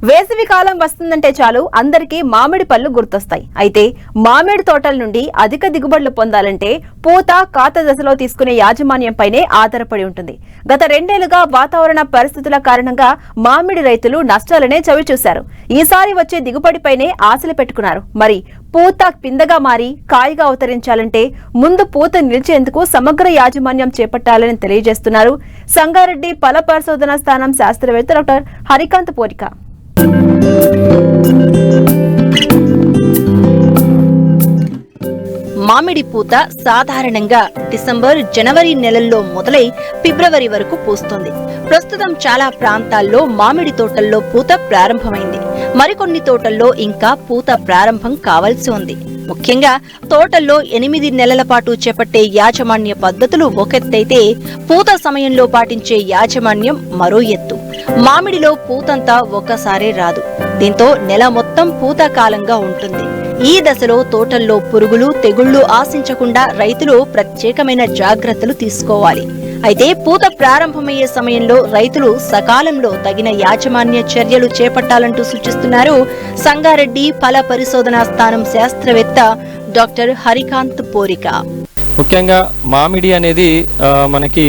వేసవి కాలం వస్తుందంటే చాలు అందరికీ మామిడి పళ్ళు గుర్తొస్తాయి. అయితే మామిడి తోటల నుండి అధిక దిగుబడులు పొందాలంటే పూత కాత దశలో తీసుకునే యాజమాన్యంపైనే ఆధారపడి ఉంటుంది. గత 2 ఏళ్లుగా వాతావరణ పరిస్థితుల కారణంగా మామిడి రైతులు నష్టాలనే చవిచూశారు. ఈసారి వచ్చే దిగుబడిపైనే ఆశలు పెట్టుకున్నారు. మరి పూత పిందగా మారి కాయగా అవతరించాలంటే ముందు పూత నిలిచేందుకు సమగ్ర యాజమాన్యం చేపట్టాలని తెలియజేస్తున్నారు సంగారెడ్డి ఫల పరిశోధనా స్థానం శాస్త్రవేత్త డాక్టర్ హరికాంత్ పోరిక. మామిడి పూత సాధారణంగా డిసెంబర్, జనవరి నెలల్లో మొదలై ఫిబ్రవరి వరకు పూస్తుంది. ప్రస్తుతం చాలా ప్రాంతాల్లో మామిడి తోటల్లో పూత ప్రారంభమైంది. మరికొన్ని తోటల్లో ఇంకా పూత ప్రారంభం కావాల్సి ఉంది. ముఖ్యంగా తోటల్లో 8 నెలల పాటు చేపట్టే యాజమాన్య పద్ధతులు ఒకెత్తైతే పూత సమయంలో పాటించే యాజమాన్యం మరో ఎత్తు. మామిడిలో పూతంతా ఒక్కసారే రాదు. దీంతో నెల మొత్తం పూత కాలంగా ఉంటుంది. ఈ దశలో తోటల్లో పురుగులు, తెగుళ్లు ఆశించకుండా రైతులు ప్రత్యేకమైన జాగ్రత్తలు తీసుకోవాలి. అయితే పూత ప్రారంభమయ్యే సమయంలో రైతులు సకాలంలో తగిన యాజమాన్య చర్యలు చేపట్టాలంటూ సూచిస్తున్నారు సంగారెడ్డి ఫల పరిశోధనా స్థానం శాస్త్రవేత్త డాక్టర్ హరికాంత్ పోరిక. ముఖ్యంగా మామిడి అనేది మనకి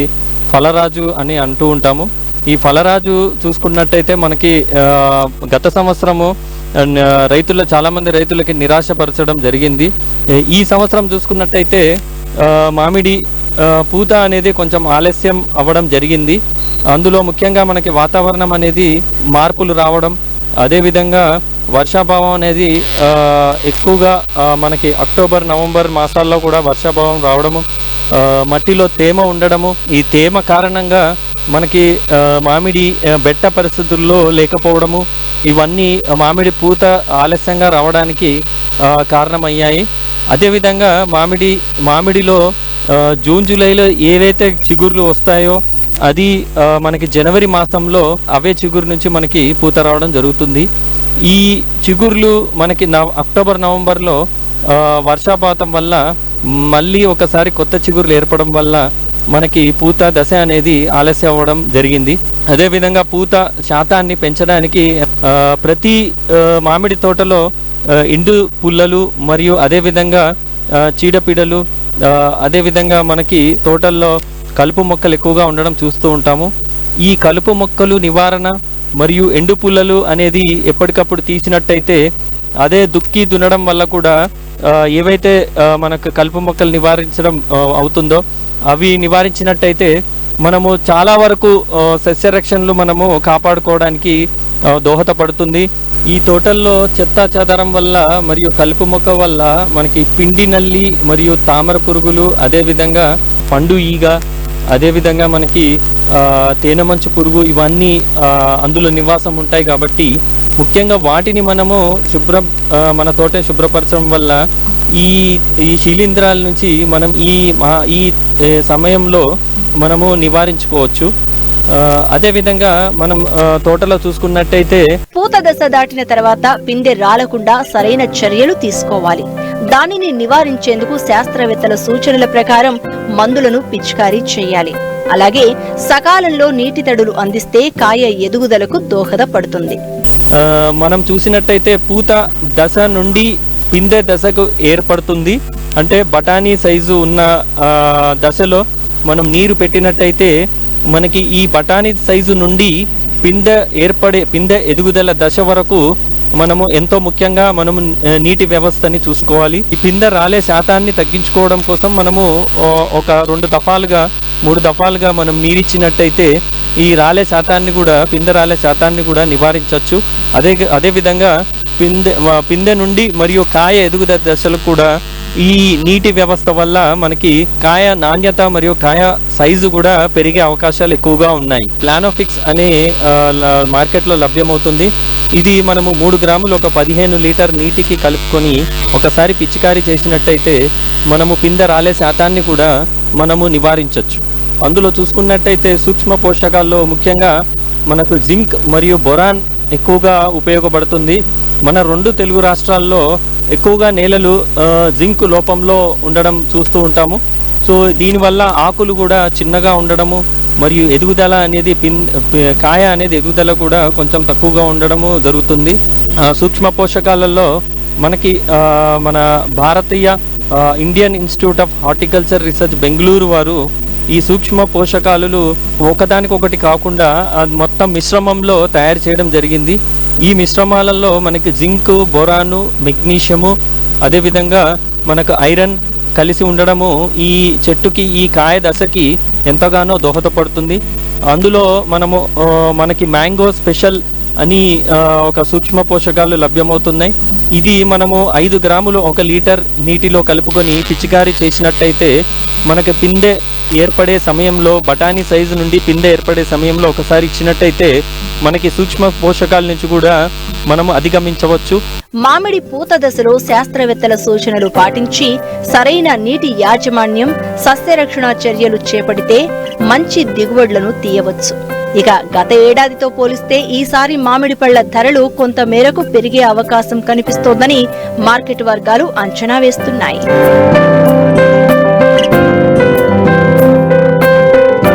ఫలరాజు అని అంటూ ఉంటాము. ఈ ఫలరాజు చూసుకున్నట్టయితే మనకి గత సంవత్సరము చాలా మంది రైతులకి నిరాశపరచడం జరిగింది. ఈ సంవత్సరం చూసుకున్నట్టయితే మామిడి పూత అనేది కొంచెం ఆలస్యం అవ్వడం జరిగింది. అందులో ముఖ్యంగా మనకి వాతావరణం అనేది మార్పులు రావడం, అదేవిధంగా వర్షాభావం అనేది ఎక్కువగా మనకి అక్టోబర్, నవంబర్ మాసాల్లో కూడా వర్షాభావం రావడము, మట్టిలో తేమ ఉండడము, ఈ తేమ కారణంగా మనకి మామిడి బెట్ట పరిస్థితుల్లో లేకపోవడము, ఇవన్నీ మామిడి పూత ఆలస్యంగా రావడానికి కారణమయ్యాయి. అదేవిధంగా మామిడిలో జూన్, జూలైలో ఏవైతే చిగుర్లు వస్తాయో అది మనకి జనవరి మాసంలో అవే చిగురు నుంచి మనకి పూత రావడం జరుగుతుంది. ఈ చిగుర్లు మనకి అక్టోబర్, నవంబర్లో వర్షపాతం వల్ల మళ్ళీ ఒకసారి కొత్త చిగుర్లు ఏర్పడడం వల్ల మనకి పూత దశ అనేది ఆలస్యం అవ్వడం జరిగింది. అదేవిధంగా పూత శాతాన్ని పెంచడానికి ప్రతి మామిడి తోటలో ఎండు పుల్లలు మరియు అదేవిధంగా చీడపీడలు, అదేవిధంగా మనకి తోటల్లో కలుపు మొక్కలు ఎక్కువగా ఉండడం చూస్తూ ఉంటాము. ఈ కలుపు మొక్కలు నివారణ మరియు ఎండు పుల్లలు అనేది ఎప్పటికప్పుడు తీసినట్టయితే అదే దున్నడం వల్ల కూడా ఏవైతే మనకు కలుపు మొక్కలు నివారించడం అవుతుందో అవి నివారించినట్టయితే మనము చాలా వరకు సస్యరక్షణలు మనము కాపాడుకోవడానికి దోహదపడుతుంది. ఈ తోటల్లో చెత్తా చెదారం వల్ల మరియు కలుపు మొక్క వల్ల మనకి పిండి నల్లి మరియు తామర పురుగులు, అదేవిధంగా పండు ఈగ, అదేవిధంగా మనకి తేనెమంచు పురుగు, ఇవన్నీ అందులో నివాసం ఉంటాయి. కాబట్టి ముఖ్యంగా వాటిని మనము మన తోటని శుభ్రపరచడం వల్ల ఈ శిలీంధ్రాల నుంచి మనం ఈ సమయంలో మనము నివారించుకోవచ్చు. అదేవిధంగా మనం తోటలో చూసుకున్నట్టయితే పూత దశ దాటిన తర్వాత పిందె రాలకుండా సరైన చర్యలు తీసుకోవాలి. దానిని నివారించేందుకు శాస్త్రవేత్తల సూచనల ప్రకారం మందులను పిచికారీ చేయాలి. అలాగే సకాలంలో నీటి తడులు అందిస్తే కాయ ఎదుగుదలకు దోహదపడుతుంది. మనం చూసినట్టయితే పూత దశ నుండి పిందె దశకు ఏర్పడుతుంది. అంటే బఠానీ సైజు ఉన్న దశలో మనం నీరు పెట్టినట్టయితే మనకి ఈ బఠానీ సైజు నుండి పిందె ఎదుగుదల దశ వరకు మనము ఎంతో ముఖ్యంగా మనము నీటి వ్యవస్థని చూసుకోవాలి. ఈ పిందె రాలే శాతాన్ని తగ్గించుకోవడం కోసం మనము ఒక 2 దఫాలుగా 3 దఫాలుగా మనం నీరిచ్చినట్టయితే ఈ పిందె రాలే శాతాన్ని కూడా నివారించవచ్చు. అదేవిధంగా పిందె నుండి మరియు కాయ ఎదుగుదల దశలు కూడా ఈ నీటి వ్యవస్థ వల్ల మనకి కాయ నాణ్యత మరియు కాయ సైజు కూడా పెరిగే అవకాశాలు ఎక్కువగా ఉన్నాయి. ప్లానోఫిక్స్ అనే మార్కెట్లో లభ్యమవుతుంది. ఇది మనము 3 గ్రాములు ఒక 15 లీటర్ నీటికి కలుపుకొని ఒకసారి పిచికారీ చేసినట్టయితే మనము పిందె రాలే శాతాన్ని కూడా మనము నివారించవచ్చు. అందులో చూసుకున్నట్టయితే సూక్ష్మ పోషకాల్లో ముఖ్యంగా మనకు జింక్ మరియు బొరాన్ ఎక్కువగా ఉపయోగపడుతుంది. మన 2 తెలుగు రాష్ట్రాల్లో ఎక్కువగా నేలలు జింక్ లోపంలో ఉండడం చూస్తూ ఉంటాము. సో దీనివల్ల ఆకులు కూడా చిన్నగా ఉండడము, మరియు ఎదుగుదల అనేది కాయ అనేది ఎదుగుదల కూడా కొంచెం తక్కువగా ఉండడము జరుగుతుంది. సూక్ష్మ పోషకాలలో మనకి మన భారతీయ Indian Institute of Horticulture Research Bengaluru వారు ఈ సూక్ష్మ పోషకాలు ఒకదానికొకటి కాకుండా మొత్తం మిశ్రమంలో తయారు చేయడం జరిగింది. ఈ మిశ్రమాలలో మనకి జింక్, బొరాను, మెగ్నీషియము, అదేవిధంగా మనకు ఐరన్ కలిసి ఉండడము ఈ చెట్టుకి, ఈ కాయ దశకి ఎంతగానో దోహదపడుతుంది. అందులో మనకి మ్యాంగో స్పెషల్ అని ఒక సూక్ష్మ పోషకాలు లభ్యమవుతున్నాయి. ఇది మనము 5 గ్రాములు 1 లీటర్ నీటిలో కలుపుకొని పిచికారీ చేసినట్టయితే మనకి పిందె ఏర్పడే సమయంలో, బఠానీ సైజు నుండి పిందె ఏర్పడే సమయంలో ఒకసారి ఇచ్చినట్టయితే మనకి సూక్ష్మ పోషకాల నుంచి కూడా మనము అధిగమించవచ్చు. మామిడి పూత దశలో శాస్త్రవేత్తల సూచనలు పాటించి సరైన నీటి యాజమాన్యం, సస్యరక్షణ చర్యలు చేపడితే మంచి దిగుబడులను తీయవచ్చు. ఇక గత ఏడాదితో పోలిస్తే ఈసారి మామిడి పళ్ల ధరలు కొంత మేరకు పెరిగే అవకాశం కనిపిస్తోందని మార్కెట్ వర్గాలు అంచనా వేస్తున్నాయి.